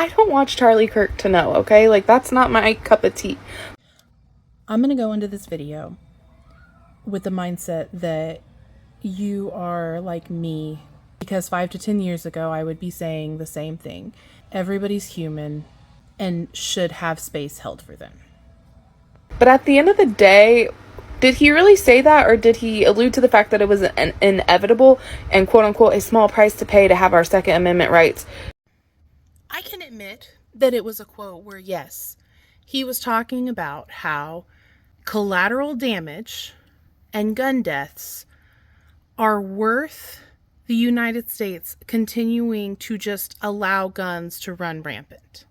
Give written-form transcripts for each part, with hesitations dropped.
I don't watch Charlie Kirk to know, okay? Like, that's not my cup of tea. I'm going to go into this video with the mindset that you are like me, because 5 to 10 years ago, I would be saying the same thing. Everybody's human and should have space held for them. But at the end of the day, did he really say that, or did he allude to the fact that it was an inevitable and quote unquote a small price to pay to have our Second Amendment rights? I can admit that it was a quote where, yes, he was talking about how collateral damage and gun deaths are worth the United States continuing to just allow guns to run rampant.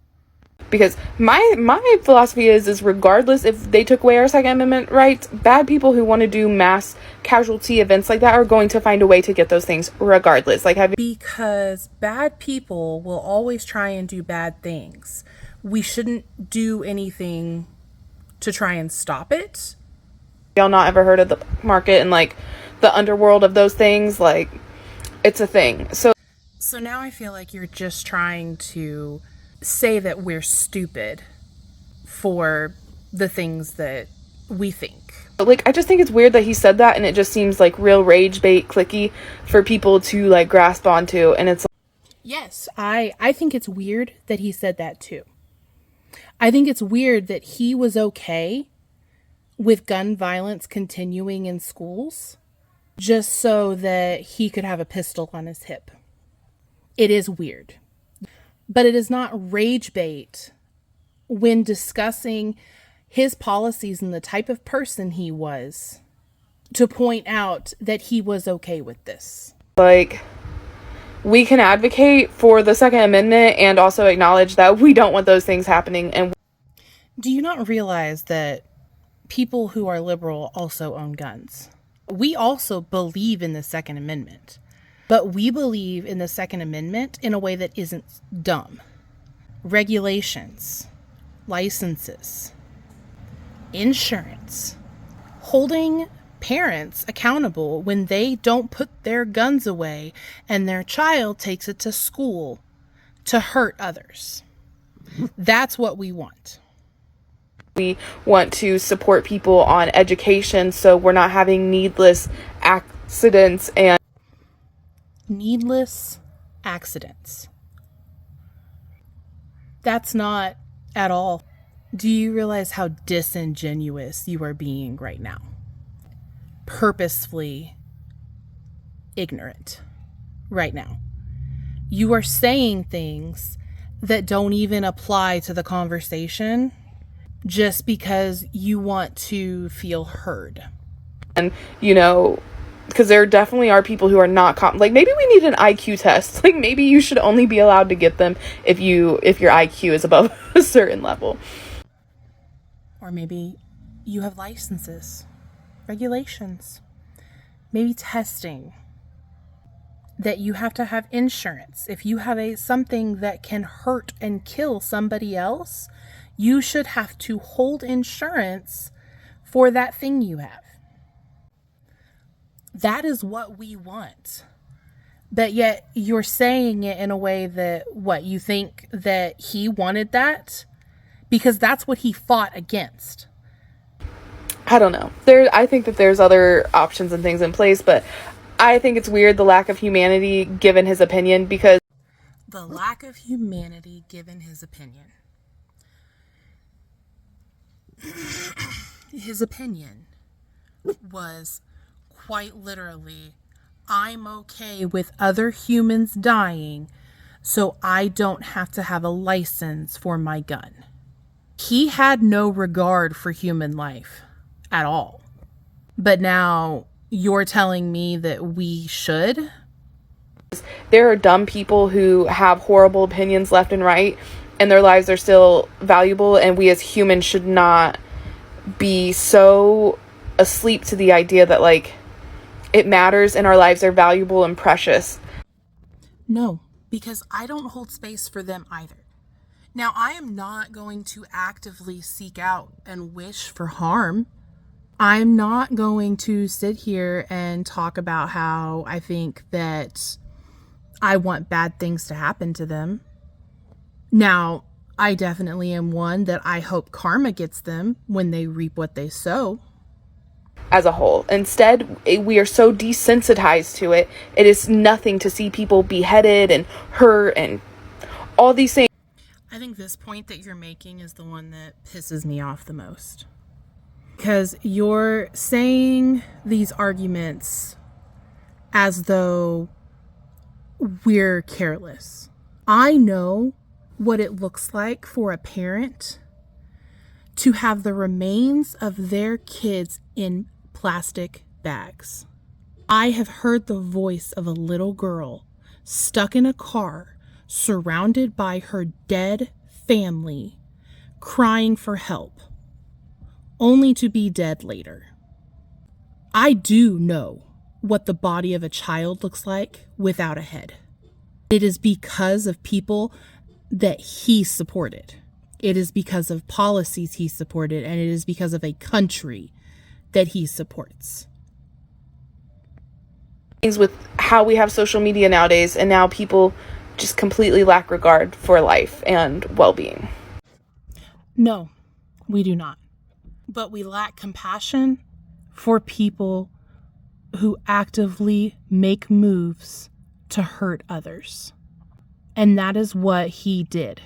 Because my philosophy is regardless if they took away our Second Amendment rights, bad people who want to do mass casualty events like that are going to find a way to get those things regardless. Because bad people will always try and do bad things. We shouldn't do anything to try and stop it. Y'all not ever heard of the market and like the underworld of those things? Like, it's a thing. So now I feel like you're just trying to say that we're stupid for the things that we think. like, I just think it's weird that he said that, and it just seems like real rage bait clicky for people to like grasp onto. And it's Yes, I think it's weird that he said that too. I think it's weird that he was okay with gun violence continuing in schools just so that he could have a pistol on his hip. It is weird. But it is not rage bait when discussing his policies and the type of person he was to point out that he was okay with this. like, we can advocate for the Second Amendment and also acknowledge that we don't want those things happening. And Do you not realize that people who are liberal also own guns? We also believe in the Second Amendment, but we believe in the Second Amendment in a way that isn't dumb. Regulations, licenses, insurance, holding parents accountable when they don't put their guns away and their child takes it to school to hurt others. That's what we want. we want to support people on education so we're not having needless accidents and Needless accidents. That's not at all. Do you realize how disingenuous you are being right now? Purposefully ignorant right now. You are saying things that don't even apply to the conversation just because you want to feel heard. you know, because there definitely are people who are not like, maybe we need an IQ test. Like, maybe you should only be allowed to get them if your IQ is above a certain level. Or maybe you have licenses, regulations, maybe testing, that you have to have insurance. If you have something that can hurt and kill somebody else, you should have to hold insurance for that thing you have. That is what we want. But yet you're saying it in a way that, what, you think that he wanted that? Because that's what he fought against. I don't know. I think that there's other options and things in place, but I think it's weird, the lack of humanity given his opinion, because The lack of humanity given his opinion. His opinion was quite literally, I'm okay with other humans dying, so I don't have to have a license for my gun. He had no regard for human life at all. But now you're telling me that we should? there are dumb people who have horrible opinions left and right, and their lives are still valuable, and we as humans should not be so asleep to the idea that, like, it matters and our lives are valuable and precious. No, because I don't hold space for them either. Now, I am not going to actively seek out and wish for harm. I'm not going to sit here and talk about how I think that I want bad things to happen to them. Now, I definitely am one that I hope karma gets them when they reap what they sow. As a whole. Instead, we are so desensitized to it. It is nothing to see people beheaded and hurt and all these things. I think this point that you're making is the one that pisses me off the most. Because you're saying these arguments as though we're careless. I know what it looks like for a parent to have the remains of their kids in plastic bags. I have heard the voice of a little girl stuck in a car, surrounded by her dead family, crying for help, only to be dead later. I do know what the body of a child looks like without a head. It is because of people that he supported. It is because of policies he supported, and it is because of a country that he supports. With how we have social media nowadays, and now people just completely lack regard for life and well-being. No, we do not. But we lack compassion for people who actively make moves to hurt others. And that is what he did.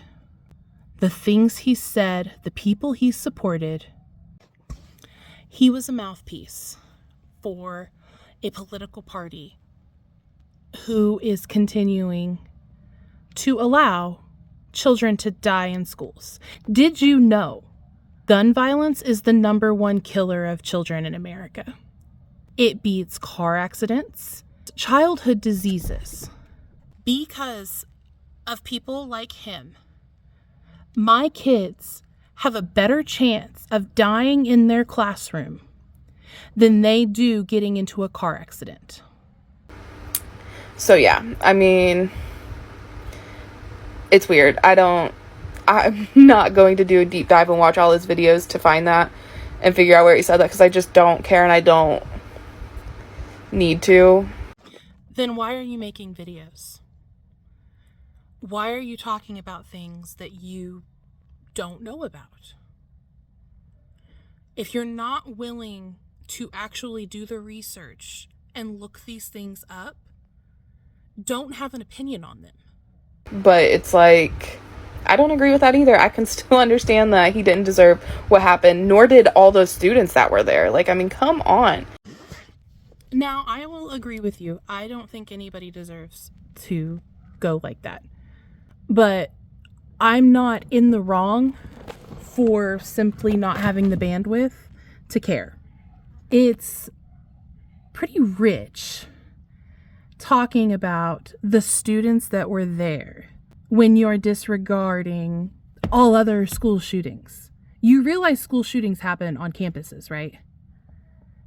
The things he said, the people he supported. He was a mouthpiece for a political party who is continuing to allow children to die in schools. Did you know gun violence is the #1 killer of children in America? It beats car accidents, childhood diseases. Because of people like him, my kids have a better chance of dying in their classroom than they do getting into a car accident. So yeah, I mean, it's weird. I'm not going to do a deep dive and watch all his videos to find that and figure out where he said that, because I just don't care and I don't need to. Then why are you making videos? Why are you talking about things that you don't know about? If you're not willing to actually do the research and look these things up, don't have an opinion on them. But it's like, I don't agree with that either. I can still understand that he didn't deserve what happened, nor did all those students that were there. Like, I mean, come on. Now, I will agree with you. I don't think anybody deserves to go like that. But I'm not in the wrong for simply not having the bandwidth to care. It's pretty rich talking about the students that were there when you're disregarding all other school shootings. You realize school shootings happen on campuses, right?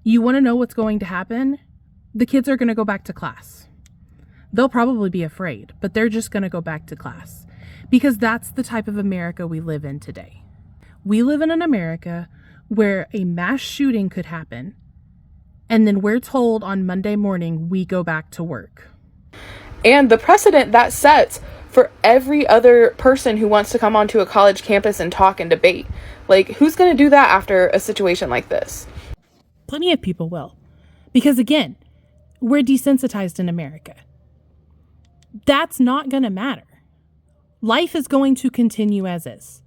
You want to know what's going to happen? The kids are going to go back to class. They'll probably be afraid, but they're just going to go back to class because that's the type of America we live in today. We live in an America where a mass shooting could happen, and then we're told on Monday morning we go back to work. And the precedent that sets for every other person who wants to come onto a college campus and talk and debate. Like, who's going to do that after a situation like this? Plenty of people will. Because again, we're desensitized in America. That's not going to matter. Life is going to continue as is.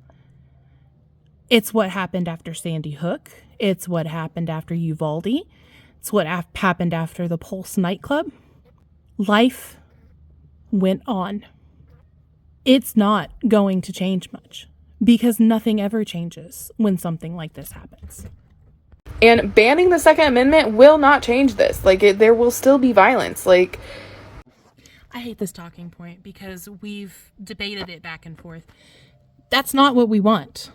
It's what happened after Sandy Hook. It's what happened after Uvalde. It's what happened after the Pulse nightclub. Life went on. It's not going to change much because nothing ever changes when something like this happens. And banning the Second Amendment will not change this. Like, there will still be violence. Like, I hate this talking point because we've debated it back and forth. That's not what we want.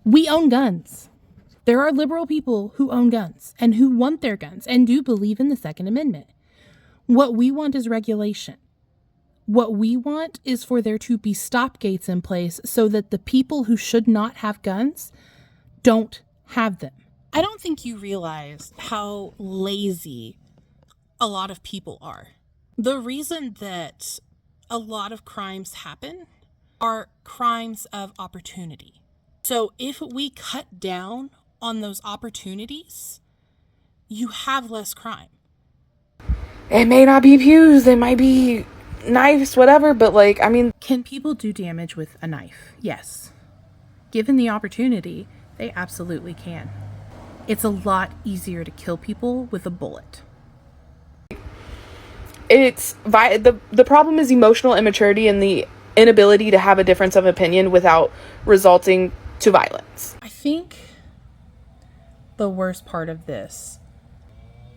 We own guns. There are liberal people who own guns and who want their guns and do believe in the Second Amendment. What we want is regulation. What we want is for there to be stop gates in place so that the people who should not have guns don't have them. I don't think you realize how lazy a lot of people are. The reason that a lot of crimes happen are crimes of opportunity. So if we cut down on those opportunities, you have less crime. It may not be pews, it might be knives, whatever, but like, I mean, Can people do damage with a knife? Yes. Given the opportunity, they absolutely can. It's a lot easier to kill people with a bullet. the problem is emotional immaturity and the inability to have a difference of opinion without resulting to violence. I think the worst part of this,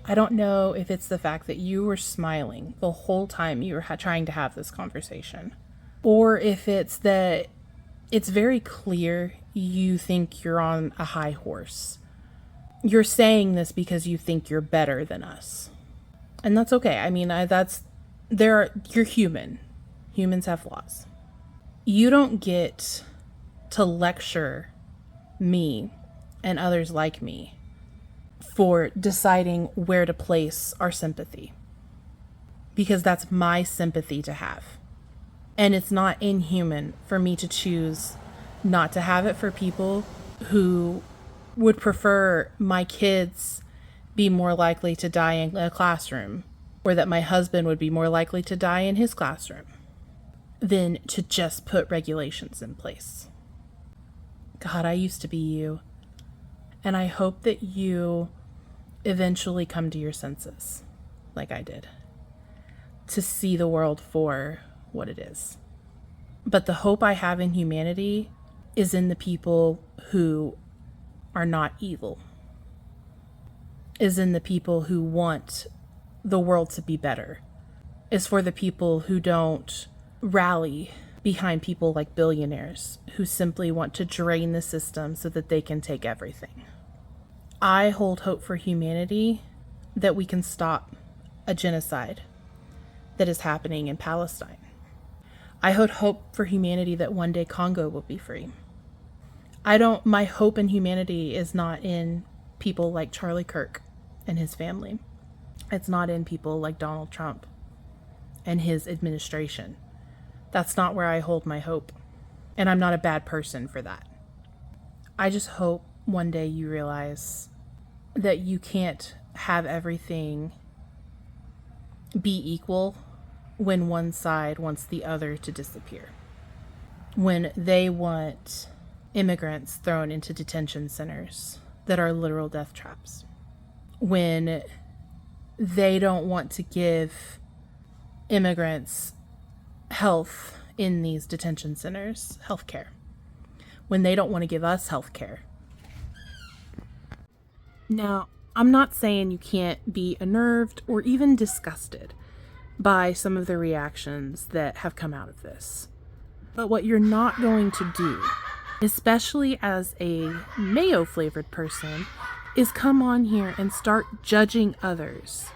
I don't know if it's the fact that you were smiling the whole time you were trying to have this conversation, or if it's that it's very clear you think you're on a high horse. You're saying this because you think you're better than us. And that's okay. I mean, you're human. Humans have flaws. You don't get to lecture me and others like me for deciding where to place our sympathy. Because that's my sympathy to have. And it's not inhuman for me to choose not to have it for people who would prefer my kids be more likely to die in a classroom, or that my husband would be more likely to die in his classroom, than to just put regulations in place. God, I used to be you. And I hope that you eventually come to your senses, like I did, to see the world for what it is. But the hope I have in humanity is in the people who are not evil, is in the people who want the world to be better, is for the people who don't rally behind people like billionaires who simply want to drain the system so that they can take everything. I hold hope for humanity that we can stop a genocide that is happening in Palestine. I hold hope for humanity that one day Congo will be free. My hope in humanity is not in people like Charlie Kirk and his family. It's not in people like Donald Trump and his administration. That's not where I hold my hope. And I'm not a bad person for that. I just hope one day you realize that you can't have everything be equal when one side wants the other to disappear. When they want immigrants thrown into detention centers that are literal death traps. When they don't want to give immigrants health in these detention centers, health care. When they don't want to give us health care. Now, I'm not saying you can't be unnerved or even disgusted by some of the reactions that have come out of this. But what you're not going to do, especially as a mayo-flavored person, is come on here and start judging others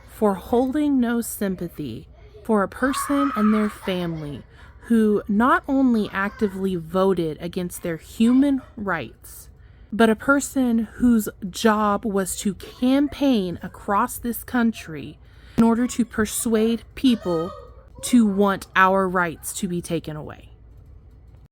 for holding no sympathy for a person and their family who not only actively voted against their human rights, but a person whose job was to campaign across this country in order to persuade people to want our rights to be taken away.